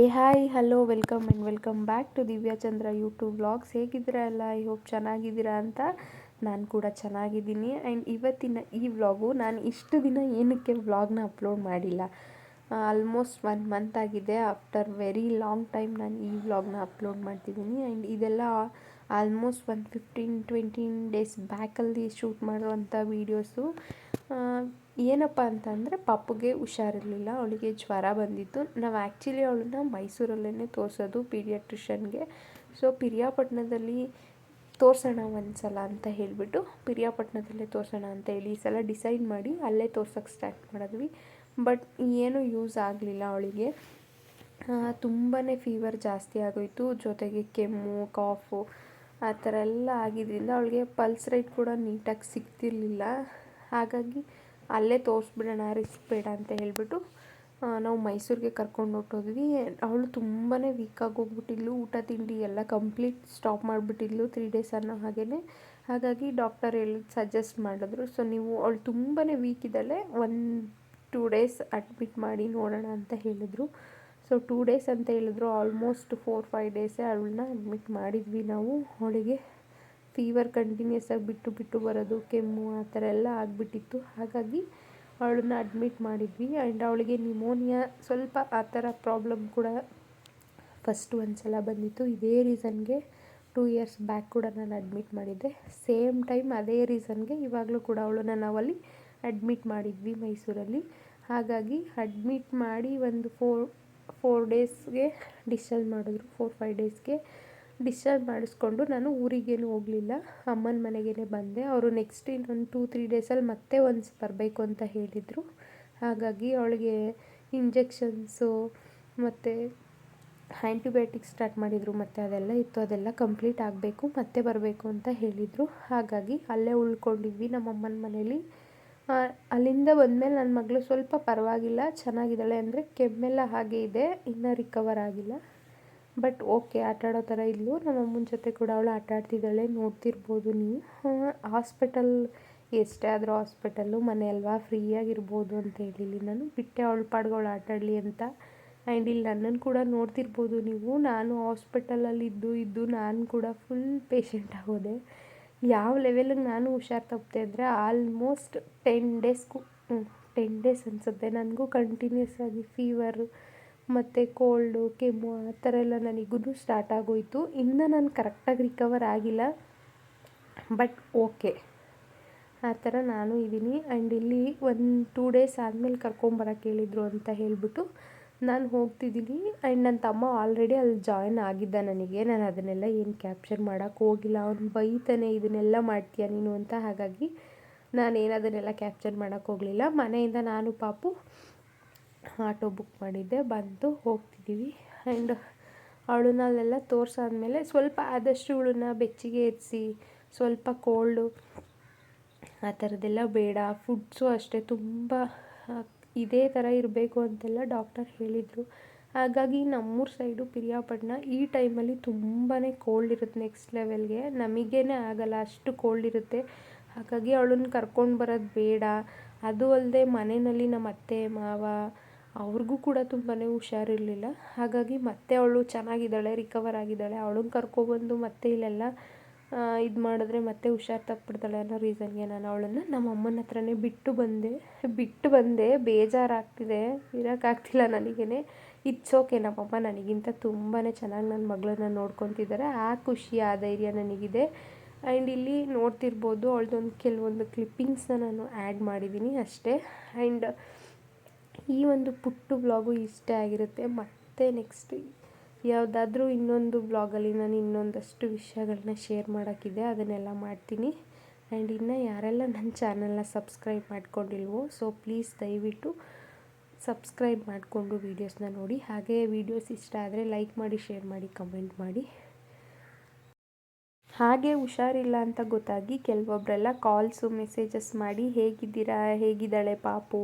Hi hello welcome back to Divya Chandra YouTube vlogs. ಹೇಗಿದ್ದೀರಾ ಎಲ್ಲ? I hope ಚೆನ್ನಾಗಿದ್ದೀರಾ ಅಂತ. ನಾನು ಕೂಡ ಚೆನ್ನಾಗಿದ್ದೀನಿ. ಆ್ಯಂಡ್ ಇವತ್ತಿನ ಈ ವ್ಲಾಗು ನಾನು ಇಷ್ಟು ದಿನ ಏನಕ್ಕೆ ವ್ಲಾಗ್ನ ಅಪ್ಲೋಡ್ ಮಾಡಿಲ್ಲ, ಆಲ್ಮೋಸ್ಟ್ 1 ಮಂತ್ ಆಗಿದೆ. ಆಫ್ಟರ್ ವೆರಿ ಲಾಂಗ್ ಟೈಮ್ ನಾನು ಈ ವ್ಲಾಗ್ನ ಅಪ್ಲೋಡ್ ಮಾಡ್ತಿದ್ದೀನಿ. ಆ್ಯಂಡ್ ಇದೆಲ್ಲ ಆಲ್ಮೋಸ್ಟ್ ಒಂದು 15-20 ಡೇಸ್ ಬ್ಯಾಕಲ್ಲಿ ಶೂಟ್ ಮಾಡುವಂಥ ವೀಡಿಯೋಸು. ಏನಪ್ಪ ಅಂತಂದರೆ ಪಾಪುಗೆ ಹುಷಾರಿರಲಿಲ್ಲ, ಅವಳಿಗೆ ಜ್ವರ ಬಂದಿತ್ತು. ನಾವು ಆ್ಯಕ್ಚುಲಿ ಅವಳನ್ನ ಮೈಸೂರಲ್ಲೇ ತೋರಿಸೋದು ಪೀಡಿಯಾಟ್ರಿಷನ್ಗೆ. ಸೊ ಪಿರಿಯಾಪಟ್ಟಣದಲ್ಲಿ ತೋರಿಸೋಣ ಒಂದು ಸಲ ಅಂತ ಹೇಳಿಬಿಟ್ಟು ಪಿರಿಯಾಪಟ್ಟಣದಲ್ಲೇ ತೋರಿಸೋಣ ಅಂತ ಹೇಳಿ ಈ ಸಲ ಡಿಸೈಡ್ ಮಾಡಿ ಅಲ್ಲೇ ತೋರ್ಸೋಕ್ಕೆ ಸ್ಟಾರ್ಟ್ ಮಾಡಿದ್ವಿ. ಬಟ್ ಏನೂ ಯೂಸ್ ಆಗಲಿಲ್ಲ. ಅವಳಿಗೆ ತುಂಬಾ ಫೀವರ್ ಜಾಸ್ತಿ ಆಗೋಯಿತು, ಜೊತೆಗೆ ಕೆಮ್ಮು, ಕಾಫು ಆ ಥರ ಎಲ್ಲ ಆಗಿದ್ದರಿಂದ ಅವಳಿಗೆ ಪಲ್ಸ್ ರೇಟ್ ಕೂಡ ನೀಟಾಗಿ ಸಿಗ್ತಿರ್ಲಿಲ್ಲ. ಹಾಗಾಗಿ ಅಲ್ಲೇ ತೋರಿಸ್ಬಿಡೋಣ, ರಿಸ್ಕ್ ಬೇಡ ಅಂತ ಹೇಳಿಬಿಟ್ಟು ನಾವು ಮೈಸೂರಿಗೆ ಕರ್ಕೊಂಡು ಹೊಟ್ಟೋದ್ವಿ. ಅವಳು ತುಂಬಾ ವೀಕಾಗಿ ಹೋಗ್ಬಿಟ್ಟಿದ್ಲು, ಊಟ ತಿಂಡಿ ಎಲ್ಲ ಕಂಪ್ಲೀಟ್ ಸ್ಟಾಪ್ ಮಾಡಿಬಿಟ್ಟಿದ್ಲು 3 ಡೇಸ್ ಅನ್ನೋ ಹಾಗೇ. ಹಾಗಾಗಿ ಡಾಕ್ಟರ್ ಸಜೆಸ್ಟ್ ಮಾಡಿದ್ರು, ಸೊ ನೀವು ಅವಳು ತುಂಬಾ ವೀಕ್ ಇದ್ದಾಳೆ, 1-2 ಡೇಸ್ ಅಡ್ಮಿಟ್ ಮಾಡಿ ನೋಡೋಣ ಅಂತ ಹೇಳಿದ್ರು. ಸೊ 2 ಡೇಸ್ ಅಂತ ಹೇಳಿದ್ರು, ಆಲ್ಮೋಸ್ಟ್ 4-5 ಡೇಸೇ ಅವಳನ್ನ ಅಡ್ಮಿಟ್ ಮಾಡಿದ್ವಿ ನಾವು. ಅವಳಿಗೆ ಫೀವರ್ ಕಂಟಿನ್ಯೂಸ್ ಆಗಿ ಬಿಟ್ಟು ಬರೋದು, ಕೆಮ್ಮು ಆ ಥರ ಎಲ್ಲ ಆಗಿಬಿಟ್ಟಿತ್ತು. ಹಾಗಾಗಿ ಅವಳನ್ನ ಅಡ್ಮಿಟ್ ಮಾಡಿದ್ವಿ. ಆ್ಯಂಡ್ ಅವಳಿಗೆ ನಿಮೋನಿಯಾ ಸ್ವಲ್ಪ ಆ ಥರ ಪ್ರಾಬ್ಲಮ್ ಕೂಡ ಫಸ್ಟ್ ಒಂದು ಸಲ ಬಂದಿತ್ತು. ಇದೇ ರೀಸನ್ಗೆ 2 ಇಯರ್ಸ್ ಬ್ಯಾಕ್ ಕೂಡ ನಾನು ಅಡ್ಮಿಟ್ ಮಾಡಿದ್ದೆ. ಸೇಮ್ ಟೈಮ್ ಅದೇ ರೀಸನ್ಗೆ ಇವಾಗಲೂ ಕೂಡ ಅವಳನ್ನ ನಾವಲ್ಲಿ ಅಡ್ಮಿಟ್ ಮಾಡಿದ್ವಿ ಮೈಸೂರಲ್ಲಿ. ಹಾಗಾಗಿ ಅಡ್ಮಿಟ್ ಮಾಡಿ ಒಂದು 4 ಡೇಸ್ಗೆ ಡಿಸ್ಚಾರ್ಜ್ ಮಾಡಿದ್ರು. 4-5 ಡೇಸ್ಗೆ ಡಿಸ್ಚಾರ್ಜ್ ಮಾಡಿಸ್ಕೊಂಡು ನಾನು ಊರಿಗೇನು ಹೋಗಲಿಲ್ಲ, ಅಮ್ಮನ ಮನೆಗೇ ಬಂದೆ. ಅವರು ನೆಕ್ಸ್ಟ್ ಇನ್ನೊಂದು 2-3 ಡೇಸಲ್ಲಿ ಮತ್ತೆ ಒಂದು ಬರಬೇಕು ಅಂತ ಹೇಳಿದರು. ಹಾಗಾಗಿ ಅವಳಿಗೆ ಇಂಜೆಕ್ಷನ್ಸು ಮತ್ತು ಆ್ಯಂಟಿಬಯೋಟಿಕ್ಸ್ ಸ್ಟಾರ್ಟ್ ಮಾಡಿದರು. ಮತ್ತು ಅದೆಲ್ಲ ಇತ್ತು, ಅದೆಲ್ಲ ಕಂಪ್ಲೀಟ್ ಆಗಬೇಕು, ಮತ್ತೆ ಬರಬೇಕು ಅಂತ ಹೇಳಿದರು. ಹಾಗಾಗಿ ಅಲ್ಲೇ ಉಳ್ಕೊಂಡಿದ್ವಿ ನಮ್ಮಮ್ಮನ ಮನೇಲಿ. ಅಲ್ಲಿಂದ ಬಂದಮೇಲೆ ನನ್ನ ಮಗಳು ಸ್ವಲ್ಪ ಪರವಾಗಿಲ್ಲ, ಚೆನ್ನಾಗಿದ್ದಾಳೆ. ಅಂದರೆ ಕೆಮ್ಮೆಲ್ಲ ಹಾಗೆ ಇದೆ, ಇನ್ನೂ ರಿಕವರ್ ಆಗಿಲ್ಲ. ಬಟ್ ಓಕೆ, ಆಟಾಡೋ ಥರ ಇದ್ಲು. ನಮ್ಮಮ್ಮನ ಜೊತೆ ಕೂಡ ಅವಳು ಆಟಾಡ್ತಿದ್ದಾಳೆ, ನೋಡ್ತಿರ್ಬೋದು ನೀವು. ಹಾಸ್ಪಿಟಲ್ ಎಷ್ಟೇ ಆದರೂ ಹಾಸ್ಪಿಟಲ್ಲು ಮನೆ ಅಲ್ವಾ, ಫ್ರೀಯಾಗಿರ್ಬೋದು ಅಂತ ಹೇಳಿಲ್ಲ ನಾನು, ಬಿಟ್ಟೆ ಅವಳ ಪಾಡ್ಗೆ ಅವಳು ಆಟಾಡಲಿ ಅಂತ. ಆ್ಯಂಡ್ ಇಲ್ಲಿ ನನ್ನನ್ನು ಕೂಡ ನೋಡ್ತಿರ್ಬೋದು ನೀವು. ನಾನು ಹಾಸ್ಪಿಟಲಲ್ಲಿ ಇದ್ದು ನಾನು ಕೂಡ ಫುಲ್ ಪೇಷಂಟ್ ಆಗೋದೆ. ಯಾವ ಲೆವೆಲಿಗೆ ನಾನು ಹುಷಾರು ತಪ್ಪದೆ ಅಂದರೆ ಆಲ್ಮೋಸ್ಟ್ 10 ಡೇಸ್ ಅನಿಸುತ್ತೆ ನನಗೂ ಕಂಟಿನ್ಯೂಸ್ ಆಗಿ ಫೀವರು ಮತ್ತು ಕೋಲ್ಡು, ಕೆಮ್ಮು ಆ ಥರ ಎಲ್ಲ ನನಗೂ ಸ್ಟಾರ್ಟ್ ಆಗೋಯಿತು. ಇನ್ನು ನಾನು ಕರೆಕ್ಟಾಗಿ ರಿಕವರ್ ಆಗಿಲ್ಲ, ಬಟ್ ಓಕೆ ಆ ಥರ ನಾನು ಇದ್ದೀನಿ. ಆ್ಯಂಡ್ ಇಲ್ಲಿ 1-2 ಡೇಸ್ ಆದಮೇಲೆ ಕರ್ಕೊಂಬರಕ್ಕೆ ಹೇಳಿದರು ಅಂತ ಹೇಳಿಬಿಟ್ಟು ನಾನು ಹೋಗ್ತಿದ್ದೀನಿ. ಆ್ಯಂಡ್ ನನ್ನ ತಮ್ಮ ಆಲ್ರೆಡಿ ಅಲ್ಲಿ ಜಾಯ್ನ್ ಆಗಿದ್ದ ನನಗೆ. ನಾನು ಅದನ್ನೆಲ್ಲ ಏನು ಕ್ಯಾಪ್ಚರ್ ಮಾಡೋಕ್ಕೆ ಹೋಗಿಲ್ಲ, ಅವ್ನು ಬೈತಾನೆ ಇದನ್ನೆಲ್ಲ ಮಾಡ್ತೀಯ ನೀನು ಅಂತ. ಹಾಗಾಗಿ ನಾನೇನು ಅದನ್ನೆಲ್ಲ ಕ್ಯಾಪ್ಚರ್ ಮಾಡೋಕ್ಕೆ ಹೋಗಲಿಲ್ಲ. ಮನೆಯಿಂದ ನಾನು ಪಾಪು ಆಟೋ ಬುಕ್ ಮಾಡಿದ್ದೆ, ಬಂದು ಹೋಗ್ತಿದ್ದೀವಿ. ಆ್ಯಂಡ್ ಅವಳನ್ನ ಅಲ್ಲೆಲ್ಲ ತೋರಿಸಾದ್ಮೇಲೆ ಸ್ವಲ್ಪ ಆದಷ್ಟು ಇವಳನ್ನ ಬೆಚ್ಚಗೆ ಇರಿಸಿ, ಸ್ವಲ್ಪ ಕೋಲ್ಡು ಆ ಥರದ್ದೆಲ್ಲ ಬೇಡ. ಫುಡ್ಸು ಅಷ್ಟೇ ತುಂಬ ಇದೇ ಥರ ಇರಬೇಕು ಅಂತೆಲ್ಲ ಡಾಕ್ಟರ್ ಹೇಳಿದರು. ಹಾಗಾಗಿ ನಮ್ಮೂರ ಸೈಡು ಪಿರಿಯಾಪಟ್ಟಣ ಈ ಟೈಮಲ್ಲಿ ತುಂಬಾ ಕೋಲ್ಡ್ ಇರುತ್ತೆ, ನೆಕ್ಸ್ಟ್ ಲೆವೆಲ್ಗೆ. ನಮಗೇ ಆಗಲ್ಲ, ಅಷ್ಟು ಕೋಲ್ಡ್ ಇರುತ್ತೆ. ಹಾಗಾಗಿ ಅವಳನ್ನ ಕರ್ಕೊಂಡು ಬರೋದು ಬೇಡ. ಅದು ಅಲ್ಲದೆ ಮನೆಯಲ್ಲಿ ನಮ್ಮ ಅತ್ತೆ ಮಾವ ಅವ್ರಿಗೂ ಕೂಡ ತುಂಬಾ ಹುಷಾರಿರಲಿಲ್ಲ. ಹಾಗಾಗಿ ಮತ್ತೆ ಅವಳು ಚೆನ್ನಾಗಿದ್ದಾಳೆ, ರಿಕವರ್ ಆಗಿದ್ದಾಳೆ, ಅವಳನ್ನ ಕರ್ಕೊಬಂದು ಮತ್ತೆ ಇಲ್ಲೆಲ್ಲ ಇದು ಮಾಡಿದ್ರೆ ಮತ್ತೆ ಹುಷಾರು ತಪ್ಪಿಬಿಡ್ತಾಳೆ ಅನ್ನೋ ರೀಸನ್ಗೆ ನಾನು ಅವಳನ್ನು ನಮ್ಮ ಅಮ್ಮನ ಹತ್ರನೇ ಬಿಟ್ಟು ಬಂದೆ. ಬೇಜಾರಾಗ್ತಿದೆ, ಇರೋಕ್ಕಾಗ್ತಿಲ್ಲ ನನಗೇ. ಇಟ್ಸ್ ಓಕೆ, ನಮ್ಮಮ್ಮ ನನಗಿಂತ ತುಂಬಾ ಚೆನ್ನಾಗಿ ನನ್ನ ಮಗಳನ್ನ ನೋಡ್ಕೊತಿದ್ದಾರೆ. ಆ ಖುಷಿ, ಆ ಧೈರ್ಯ ನನಗಿದೆ. ಆ್ಯಂಡ್ ಇಲ್ಲಿ ನೋಡ್ತಿರ್ಬೋದು ಅವಳದೊಂದು ಕೆಲವೊಂದು ಕ್ಲಿಪ್ಪಿಂಗ್ಸ್ನ ನಾನು ಆ್ಯಡ್ ಮಾಡಿದ್ದೀನಿ ಅಷ್ಟೇ. ಆ್ಯಂಡ್ ಈ ಒಂದು ಪುಟ್ಟು ವ್ಲಾಗು ಇಷ್ಟ ಆಗಿರುತ್ತೆ. ಮತ್ತು ನೆಕ್ಸ್ಟ್ ಯಾವುದಾದ್ರೂ ಇನ್ನೊಂದು ವ್ಲಾಗಲ್ಲಿ ನಾನು ಇನ್ನೊಂದಷ್ಟು ವಿಷಯಗಳನ್ನ ಶೇರ್ ಮಾಡೋಕ್ಕಿದೆ, ಅದನ್ನೆಲ್ಲ ಮಾಡ್ತೀನಿ. ಆ್ಯಂಡ್ ಇನ್ನು ಯಾರೆಲ್ಲ ನನ್ನ ಚಾನಲ್ನ ಸಬ್ಸ್ಕ್ರೈಬ್ ಮಾಡ್ಕೊಂಡಿಲ್ವೋ, ಸೊ ಪ್ಲೀಸ್ ದಯವಿಟ್ಟು ಸಬ್ಸ್ಕ್ರೈಬ್ ಮಾಡಿಕೊಂಡು ವೀಡಿಯೋಸ್ನ ನೋಡಿ. ಹಾಗೆ ವೀಡಿಯೋಸ್ ಇಷ್ಟ ಆದರೆ ಲೈಕ್ ಮಾಡಿ, ಶೇರ್ ಮಾಡಿ, ಕಮೆಂಟ್ ಮಾಡಿ. ಹಾಗೆ ಹುಷಾರಿಲ್ಲ ಅಂತ ಗೊತ್ತಾಗಿ ಕೆಲವೊಬ್ಬರೆಲ್ಲ ಕಾಲ್ಸು ಮೆಸೇಜಸ್ ಮಾಡಿ ಹೇಗಿದ್ದಾಳೆ ಪಾಪು,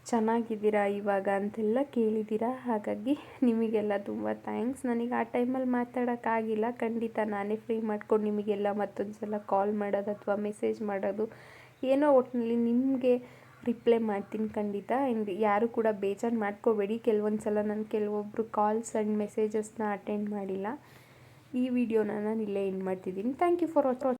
ಚೆನ್ನಾಗಿದ್ದೀರಾ ಇವಾಗ ಅಂತೆಲ್ಲ ಕೇಳಿದ್ದೀರಾ. ಹಾಗಾಗಿ ನಿಮಗೆಲ್ಲ ತುಂಬ ಥ್ಯಾಂಕ್ಸ್. ನನಗೆ ಆ ಟೈಮಲ್ಲಿ ಮಾತಾಡೋಕ್ಕಾಗಿಲ್ಲ. ಖಂಡಿತ ನಾನೇ ಫ್ರೀ ಮಾಡ್ಕೊಂಡು ನಿಮಗೆಲ್ಲ ಮತ್ತೊಂದು ಸಲ ಕಾಲ್ ಮಾಡೋದು ಅಥವಾ ಮೆಸೇಜ್ ಮಾಡೋದು, ಏನೋ ಒಟ್ಟಿನಲ್ಲಿ ನಿಮಗೆ ರಿಪ್ಲೈ ಮಾಡ್ತೀನಿ ಖಂಡಿತ. ಆ್ಯಂಡ್ ಯಾರು ಕೂಡ ಬೇಜಾರು ಮಾಡ್ಕೋಬೇಡಿ, ಕೆಲವೊಂದು ಸಲ ನಾನು ಕೆಲವೊಬ್ಬರು ಕಾಲ್ಸ್ ಆ್ಯಂಡ್ ಮೆಸೇಜಸ್ನ ಅಟೆಂಡ್ ಮಾಡಿಲ್ಲ. ಈ ವಿಡಿಯೋನ ನಾನು ಇಲ್ಲೇ ಎಂಡ್ ಮಾಡ್ತಿದ್ದೀನಿ. Thank you for watching.